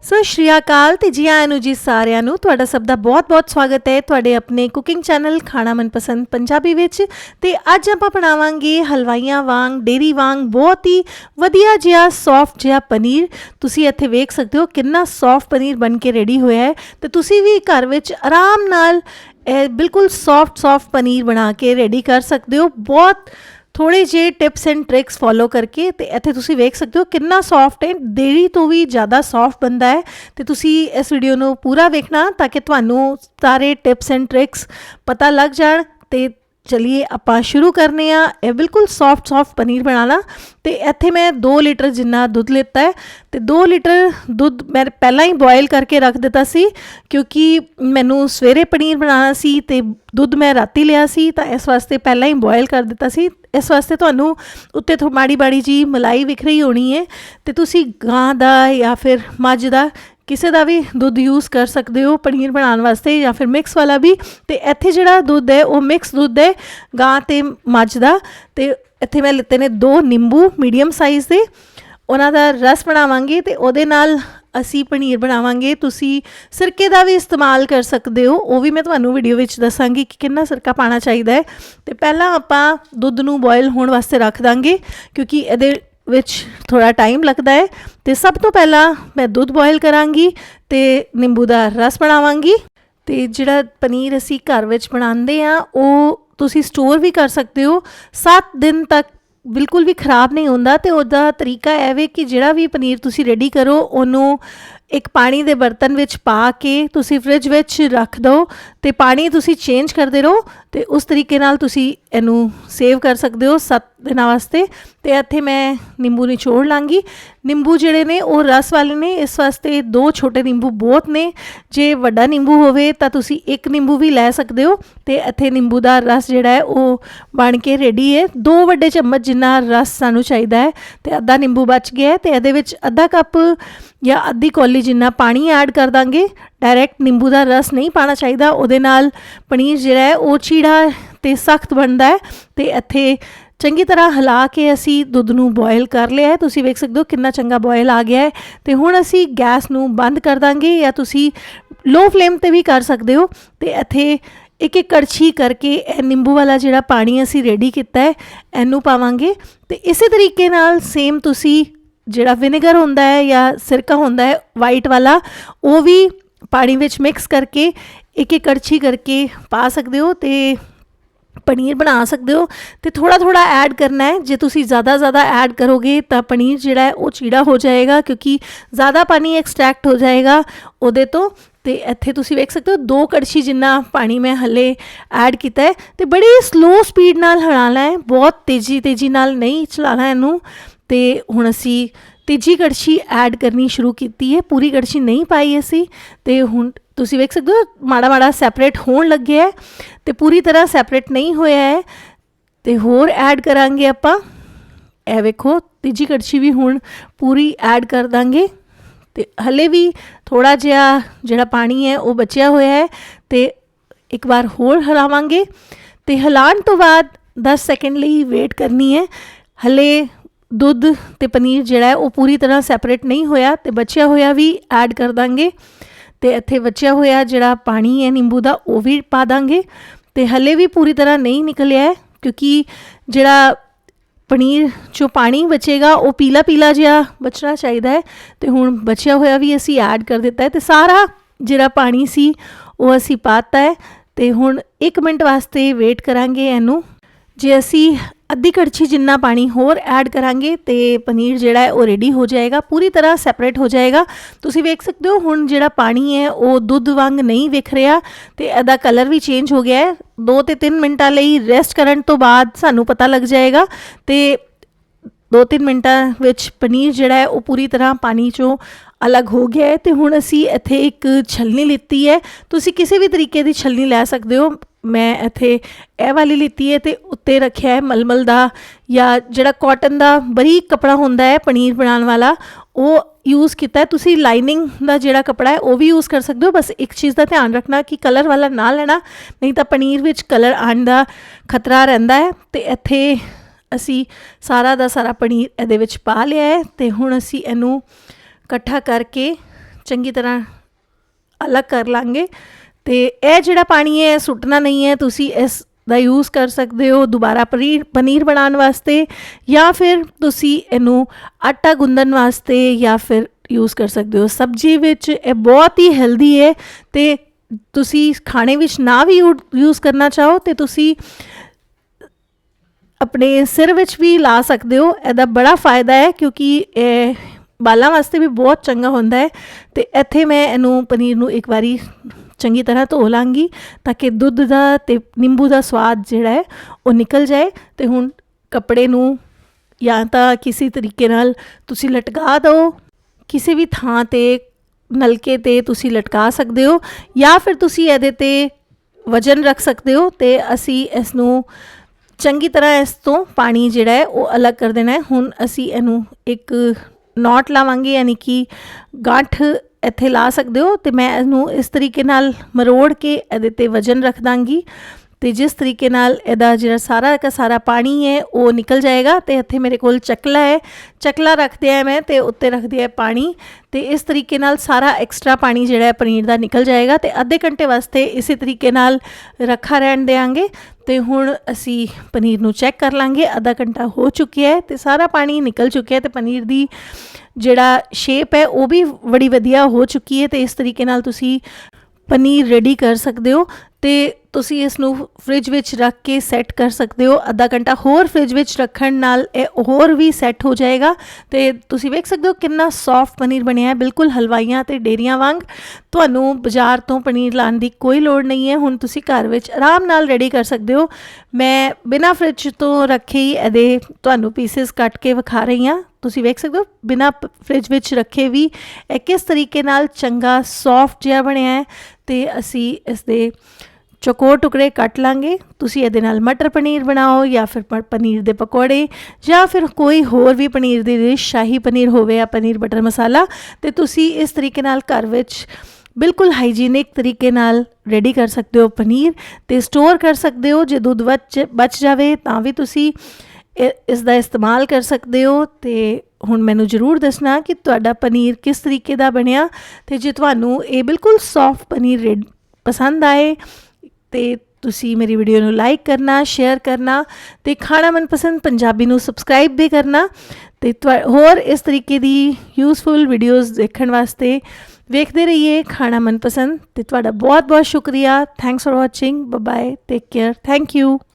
ਸਤਿ ਸ਼੍ਰੀ ਅਕਾਲ ਤੇ ਜੀ ਆਇਆਂ ਨੂੰ ਜੀ ਸਾਰਿਆਂ ਨੂੰ ਤੁਹਾਡਾ ਸਭ ਦਾ ਬਹੁਤ-ਬਹੁਤ ਸਵਾਗਤ ਹੈ ਤੁਹਾਡੇ ਆਪਣੇ ਕੁਕਿੰਗ ਚੈਨਲ ਖਾਣਾ ਮਨਪਸੰਦ ਪੰਜਾਬੀ ਵਿੱਚ। ਤੇ ਅੱਜ ਆਪਾਂ ਬਣਾਵਾਂਗੇ ਹਲਵਾਈਆਂ ਵਾਂਗ ਡੇਰੀ ਵਾਂਗ ਬਹੁਤ ਹੀ ਵਧੀਆ ਜਿਹਾ ਸੌਫਟ ਜਿਹਾ ਪਨੀਰ। ਤੁਸੀਂ ਇੱਥੇ ਵੇਖ ਸਕਦੇ ਹੋ ਕਿੰਨਾ ਸੌਫਟ ਪਨੀਰ ਬਣ ਕੇ ਰੈਡੀ ਹੋਇਆ ਹੈ ਤੇ ਤੁਸੀਂ ਵੀ ਘਰ ਵਿੱਚ ਆਰਾਮ ਨਾਲ ਬਿਲਕੁਲ ਸੌਫਟ ਪਨੀਰ ਬਣਾ ਕੇ ਰੈਡੀ ਕਰ ਸਕਦੇ ਹੋ ਬਹੁਤ थोड़े जे टिप्स एंड ट्रिक्स फॉलो करके। तो इत्थे तुसी वेख सकते हो कितना सॉफ्ट है, डेयरी तो भी ज़्यादा सॉफ्ट बनता है। तो तुसी इस वीडियो नू पूरा वेखना ताकि तुहानू सारे टिप्स एंड ट्रिक्स पता लग जाण। ते चलिए आपां शुरू करने आ बिल्कुल सॉफ्ट पनीर बनाना। तो इत्थे मैं 2 लीटर जिन्ना दुध लेता है तो 2 लीटर दुध मैं पहला ही बॉयल करके रख दिता सी क्योंकि मैनू सवेरे पनीर बनाना सी ते दुध मैं राती लिया सी तो इस वास्ते पहला ही बॉयल कर दिता सी। इस वास्ते तुहानू उत्ते माड़ी जी मलाई विख रही होनी है। तो तुसी गां दा या फिर मझ दा किसी का भी दुध यूज़ कर सकते हो पनीर बनाने वास्ते या फिर मिक्स वाला भी। तो इत्थे जिहड़ा दुध है वो मिक्स दुध है गां ते मझ दा। ते इत्थे मैं लिते ने 2 निंबू मीडियम साइज़ के, उन्हां दा रस बनावांगे ते उहदे नाल असी पनीर बनावांगे। तुसी सिरके का भी इस्तेमाल कर सकते हो, वो भी मैं तुहानू वीडियो विच दसांगी कि कितना सिरका पाना चाहिए है। तो पहला आपां दुध नू बॉयल होने वास्ते रख दांगे क्योंकि इहदे विच थोड़ा टाइम लगता है। तो सब तो पहला मैं दुध बॉयल करांगी ते निंबू का रस बनावांगी। तो जिहड़ा पनीर असी घर विच बनांदे आ वो तुसी स्टोर भी कर सकते हो 7 दिन तक, बिल्कुल भी खराब नहीं होंदा। तो उसका तरीका है कि जिहड़ा भी पनीर तुसी रेडी करो उन्होंने एक पानी के बर्तन विच पा के तुसी फ्रिज विच रख दो तो पानी तुसी चेंज करते रहो। तो उस तरीके नाल तुसी इनू सेव कर सकते हो 7 दिनों वास्ते। तो इत्थे मैं निंबू निचोड़ लाँगी। निंबू जिहड़े ने वो रस वाले ने, इस वास्ते 2 छोटे निंबू बहुत ने। जे वड्डा निंबू होवे तां तुसी 1 निंबू भी लै सकते हो। तो इत्थे निंबू का रस जिहड़ा है वो बन के रेडी है। 2 वड्डे चम्मच जिन्ना रस सानू चाहिदा है। तो अद्धा निंबू बच गया है। तो इहदे विच अद्धा कप या अद्धी कौली जिन्ना पानी ऐड कर देंगे। डायरैक्ट निंबू का रस नहीं पाना चाहिए, उहदे नाल पनीर जिहड़ा है वो चीड़ा ते सख्त बनता है। तो इत्थे चंगी तरह हिला के असी दुध नू बॉयल कर लिया है। तुसी वेख सकते हो कितना चंगा बॉयल आ गया है। तो हुण असी गैस नू बंद कर देंगे या तुसी लो फ्लेम ते भी कर सकते हो। तो इत्थे एक कड़छी करके निंबू वाला जिहड़ा पानी असी रेडी किया है इनू पावांगे। तो इस तरीके नाल सेम तुसी जिहड़ा विनेगर होंदा है या सिरका होंदा है वाइट वाला वो भी पानी विच मिक्स करके एक कड़छी करके पा सकते हो। तो पनीर बना सकते हो। तो थोड़ा ऐड करना है, जे तुसी ज़्यादा ऐड करोगे तो पनीर जिहड़ा है वो चीड़ा हो जाएगा क्योंकि ज़्यादा पानी एक्सट्रैक्ट हो जाएगा उहदे तो। तो इत्थे तुसी वेख सकते हो 2 कड़छी जिन्ना पानी मैं हले ऐड किया है। तो बड़ी स्लो स्पीड नाल हिलाना है, बहुत तेज़ी नाल नहीं चलाना इनू। तो हुण असी तीजी कड़छी ऐड करनी शुरू की है, पूरी कड़छी नहीं पाई असी। तो हुण तुसी वेख सकते हो माड़ा सैपरेट होण लगे है। तो पूरी तरह सैपरेट नहीं होया है। तो होर ऐड करांगे आपां, ए वेखो तीजी कड़छी भी हुण पूरी ऐड कर देंगे। तो हले भी थोड़ा जिहा जिहड़ा पानी है वो बचिया होया है। तो एक बार होर हिलावांगे। तो हिलाण तो बाद 10 सेकंड लई वेट करनी है। हले दुध ते पनीर जिहड़ा है वो पूरी तरह सैपरेट नहीं होया, तो बचिया होया भी ऐड कर देंगे। तो इत्थे बचिया होया जिहड़ा पानी है निंबू का वो भी पा देंगे। तो हले भी पूरी तरह नहीं निकलिया है क्योंकि जिहड़ा पनीर चो पानी बचेगा वो पीला जिहा बचना चाहिए है। तो हुण बचिया होया भी असी ऐड कर दिता है। तो सारा जिहड़ा पानी सी वो असी पाता है। तो हुण 1 मिनट वास्ते वेट करांगे इनू। जे असी अद्धी कड़छी जिन्ना पानी होर ऐड करांगे तो पनीर जिहड़ा है वो रेडी हो जाएगा, पूरी तरह सैपरेट हो जाएगा। तुसी वेख सकते हो हुण जिहड़ा पानी है वो दुध वांग नहीं विख रहा। तो इहदा कलर भी चेंज हो गया है। 2 ते 3 मिनटां लई रेस्ट करन तो बाद सानू पता लग जाएगा। तो 2-3 मिनटां विच पनीर जिहड़ा है वो पूरी तरह पानी चों अलग हो गया है। तो हुण असी इत्थे एक छलनी लिती है, तुसी किसी भी तरीके की छलनी लै सकते हो। मैं इत्थे ए वाली लीती है। तो उत्ते रखिया है मलमल दा या जिहड़ा कॉटन दा बरीक कपड़ा होंदा है पनीर बनाने वाला वो यूज़ किया है। तुसी लाइनिंग का जिहड़ा कपड़ा है वो भी यूज़ कर सकते हो। बस एक चीज़ का ध्यान रखना कि कलर वाला ना लेना, नहीं तो पनीर विच कलर आने का खतरा रहिंदा है। तो इत्थे असी सारा पनीर इहदे विच पा लिया है। तो हुण असी इनू इकट्ठा करके ਚੰਗੀ ਤਰ੍ਹਾਂ ਅਲੱਗ ਕਰ ਲਾਂਗੇ। ਤੇ ਇਹ ਜਿਹੜਾ ਪਾਣੀ ਹੈ ਸੁੱਟਣਾ ਨਹੀਂ ਹੈ, ਤੁਸੀਂ ਇਸ ਦਾ ਯੂਜ਼ ਕਰ ਸਕਦੇ ਹੋ ਦੁਬਾਰਾ ਪਨੀਰ ਬਣਾਉਣ ਵਾਸਤੇ, ਜਾਂ ਫਿਰ ਤੁਸੀਂ ਇਹਨੂੰ ਆਟਾ ਗੁੰਦਣ ਵਾਸਤੇ ਜਾਂ ਫਿਰ ਯੂਜ਼ ਕਰ ਸਕਦੇ ਹੋ ਸਬਜ਼ੀ ਵਿੱਚ। ਇਹ ਬਹੁਤ ਹੀ ਹੈਲਦੀ ਹੈ ਤੇ ਤੁਸੀਂ ਖਾਣੇ ਵਿੱਚ ਨਾ ਵੀ ਯੂਜ਼ ਕਰਨਾ ਚਾਹੋ ਤੇ ਤੁਸੀਂ ਆਪਣੇ ਸਿਰ ਵਿੱਚ ਵੀ ਲਾ ਸਕਦੇ ਹੋ। ਇਹਦਾ ਬੜਾ ਫਾਇਦਾ ਹੈ ਕਿਉਂਕਿ ਇਹ ਬਾਲਾਂ ਵਾਸਤੇ ਵੀ ਬਹੁਤ ਚੰਗਾ ਹੁੰਦਾ ਹੈ। ਤੇ ਇੱਥੇ ਮੈਂ ਇਹਨੂੰ ਪਨੀਰ ਨੂੰ ਇੱਕ ਵਾਰੀ ਚੰਗੀ ਤਰ੍ਹਾਂ ਧੋ ਲਾਂਗੀ ਤਾਂ ਕਿ ਦੁੱਧ ਦਾ ਅਤੇ ਨਿੰਬੂ ਦਾ ਸਵਾਦ ਜਿਹੜਾ ਹੈ ਉਹ ਨਿਕਲ ਜਾਏ। ਤੇ ਹੁਣ ਕੱਪੜੇ ਨੂੰ ਜਾਂ ਤਾਂ ਕਿਸੇ ਤਰੀਕੇ ਨਾਲ ਤੁਸੀਂ ਲਟਕਾ ਦਿਓ, ਕਿਸੇ ਵੀ ਥਾਂ 'ਤੇ ਨਲਕੇ 'ਤੇ ਤੁਸੀਂ ਲਟਕਾ ਸਕਦੇ ਹੋ, ਜਾਂ ਫਿਰ ਤੁਸੀਂ ਇਹਦੇ 'ਤੇ ਵਜ਼ਨ ਰੱਖ ਸਕਦੇ ਹੋ। ਅਤੇ ਅਸੀਂ ਇਸ ਨੂੰ ਚੰਗੀ ਤਰ੍ਹਾਂ ਇਸ ਤੋਂ ਪਾਣੀ ਜਿਹੜਾ ਹੈ ਉਹ ਅਲੱਗ ਕਰ ਦੇਣਾ ਹੈ। ਹੁਣ ਅਸੀਂ ਇਹਨੂੰ ਇੱਕ ਨੋਟ ਲਾਵਾਂਗੇ, ਯਾਨੀ ਕਿ ਗਾਂਠ ਇੱਥੇ ਲਾ ਸਕਦੇ ਹੋ। ਅਤੇ ਮੈਂ ਇਹਨੂੰ ਇਸ ਤਰੀਕੇ ਨਾਲ ਮਰੋੜ ਕੇ ਇਹਦੇ 'ਤੇ ਵਜ਼ਨ ਰੱਖ ਦਾਂਗੀ ਅਤੇ ਜਿਸ ਤਰੀਕੇ ਨਾਲ ਇਹਦਾ ਜਿਹੜਾ ਸਾਰਾ ਪਾਣੀ ਹੈ ਉਹ ਨਿਕਲ ਜਾਏਗਾ। ਅਤੇ ਇੱਥੇ ਮੇਰੇ ਕੋਲ ਚੱਕਲਾ ਹੈ, ਚੱਕਲਾ ਰੱਖਦੇ ਆ ਮੈਂ ਅਤੇ ਉੱਤੇ ਰੱਖਦੇ ਆ ਪਾਣੀ, ਅਤੇ ਇਸ ਤਰੀਕੇ ਨਾਲ ਸਾਰਾ ਐਕਸਟਰਾ ਪਾਣੀ ਜਿਹੜਾ ਹੈ ਪਨੀਰ ਦਾ ਨਿਕਲ ਜਾਏਗਾ। ਅਤੇ ਅੱਧੇ ਘੰਟੇ ਵਾਸਤੇ ਇਸੇ ਤਰੀਕੇ ਨਾਲ ਰੱਖਾ ਰਹਿਣ ਦਿਆਂਗੇ। ਅਤੇ ਹੁਣ ਅਸੀਂ ਪਨੀਰ ਨੂੰ ਚੈੱਕ ਕਰ ਲਾਂਗੇ, ਅੱਧਾ ਘੰਟਾ ਹੋ ਚੁੱਕਿਆ ਹੈ ਅਤੇ ਸਾਰਾ ਪਾਣੀ ਨਿਕਲ ਚੁੱਕਿਆ ਅਤੇ ਪਨੀਰ ਦੀ ਜਿਹੜਾ ਸ਼ੇਪ ਹੈ ਉਹ ਵੀ ਬੜੀ ਵਧੀਆ ਹੋ ਚੁੱਕੀ ਹੈ। ਅਤੇ ਇਸ ਤਰੀਕੇ ਨਾਲ ਤੁਸੀਂ ਪਨੀਰ ਰੈਡੀ ਕਰ ਸਕਦੇ ਹੋ ਅਤੇ ਤੁਸੀਂ ਇਸ ਨੂੰ ਫਰਿੱਜ ਵਿੱਚ ਰੱਖ ਕੇ ਸੈੱਟ ਕਰ ਸਕਦੇ ਹੋ। ਅੱਧਾ ਘੰਟਾ ਹੋਰ ਫਰਿੱਜ ਵਿੱਚ ਰੱਖਣ ਨਾਲ ਇਹ ਹੋਰ ਵੀ ਸੈੱਟ ਹੋ ਜਾਏਗਾ। ਅਤੇ ਤੁਸੀਂ ਵੇਖ ਸਕਦੇ ਹੋ ਕਿੰਨਾ ਸੌਫਟ ਪਨੀਰ ਬਣਿਆ ਹੈ, ਬਿਲਕੁਲ ਹਲਵਾਈਆਂ ਅਤੇ ਡੇਅਰੀਆਂ ਵਾਂਗ। ਤੁਹਾਨੂੰ ਬਾਜ਼ਾਰ ਤੋਂ ਪਨੀਰ ਲਾਉਣ ਦੀ ਕੋਈ ਲੋੜ ਨਹੀਂ ਹੈ, ਹੁਣ ਤੁਸੀਂ ਘਰ ਵਿੱਚ ਆਰਾਮ ਨਾਲ ਰੈਡੀ ਕਰ ਸਕਦੇ ਹੋ। ਮੈਂ ਬਿਨਾਂ ਫਰਿੱਜ ਤੋਂ ਰੱਖੇ ਹੀ ਇਹਦੇ ਤੁਹਾਨੂੰ ਪੀਸਿਸ ਕੱਟ ਕੇ ਵਿਖਾ ਰਹੀ ਹਾਂ। ਤੁਸੀਂ ਵੇਖ ਸਕਦੇ ਹੋ ਬਿਨਾਂ ਫਰਿੱਜ ਵਿੱਚ ਰੱਖੇ ਵੀ ਇਹ ਕਿਸ ਤਰੀਕੇ ਨਾਲ ਚੰਗਾ ਸੌਫਟ ਜਿਹਾ ਬਣਿਆ ਹੈ। ਅਤੇ ਅਸੀਂ ਇਸ ਦੇ ਚੌਕੋਰ ਟੁਕੜੇ ਕੱਟ ਲਾਂਗੇ। ਤੁਸੀਂ ਇਹਦੇ ਨਾਲ ਮਟਰ ਪਨੀਰ ਬਣਾਓ ਜਾਂ ਫਿਰ ਪਨੀਰ ਦੇ ਪਕੌੜੇ, ਜਾਂ ਫਿਰ ਕੋਈ ਹੋਰ ਵੀ ਪਨੀਰ ਦੀ ਡਿਸ਼, ਸ਼ਾਹੀ ਪਨੀਰ ਹੋਵੇ ਜਾਂ ਪਨੀਰ ਬਟਰ ਮਸਾਲਾ, ਅਤੇ ਤੁਸੀਂ ਇਸ ਤਰੀਕੇ ਨਾਲ ਘਰ ਵਿੱਚ ਬਿਲਕੁਲ ਹਾਈਜੀਨਿਕ ਤਰੀਕੇ ਨਾਲ ਰੈਡੀ ਕਰ ਸਕਦੇ ਹੋ ਪਨੀਰ, ਅਤੇ ਸਟੋਰ ਕਰ ਸਕਦੇ ਹੋ। ਜੇ ਦੁੱਧ ਬਚ ਜਾਵੇ ਤਾਂ ਵੀ ਤੁਸੀਂ ਇਸ ਦਾ ਇਸਤੇਮਾਲ ਕਰ ਸਕਦੇ ਹੋ। ਅਤੇ ਹੁਣ ਮੈਨੂੰ ਜ਼ਰੂਰ ਦੱਸਣਾ ਕਿ ਤੁਹਾਡਾ ਪਨੀਰ ਕਿਸ ਤਰੀਕੇ ਦਾ ਬਣਿਆ, ਅਤੇ ਜੇ ਤੁਹਾਨੂੰ ਇਹ ਬਿਲਕੁਲ ਸੌਫਟ ਪਨੀਰ ਪਸੰਦ ਆਏ ਅਤੇ ਤੁਸੀਂ ਮੇਰੀ ਵੀਡੀਓ ਨੂੰ ਲਾਈਕ ਕਰਨਾ, ਸ਼ੇਅਰ ਕਰਨਾ, ਅਤੇ ਖਾਣਾ ਮਨਪਸੰਦ ਪੰਜਾਬੀ ਨੂੰ ਸਬਸਕ੍ਰਾਈਬ ਵੀ ਕਰਨਾ। ਅਤੇ ਹੋਰ ਇਸ ਤਰੀਕੇ ਦੀ ਯੂਜ਼ਫੁਲ ਵੀਡੀਓਜ਼ ਦੇਖਣ ਵਾਸਤੇ ਵੇਖਦੇ ਰਹੀਏ ਖਾਣਾ ਮਨਪਸੰਦ। ਅਤੇ ਤੁਹਾਡਾ ਬਹੁਤ ਬਹੁਤ ਸ਼ੁਕਰੀਆ। Thanks for watching. Bye bye, take care, thank you.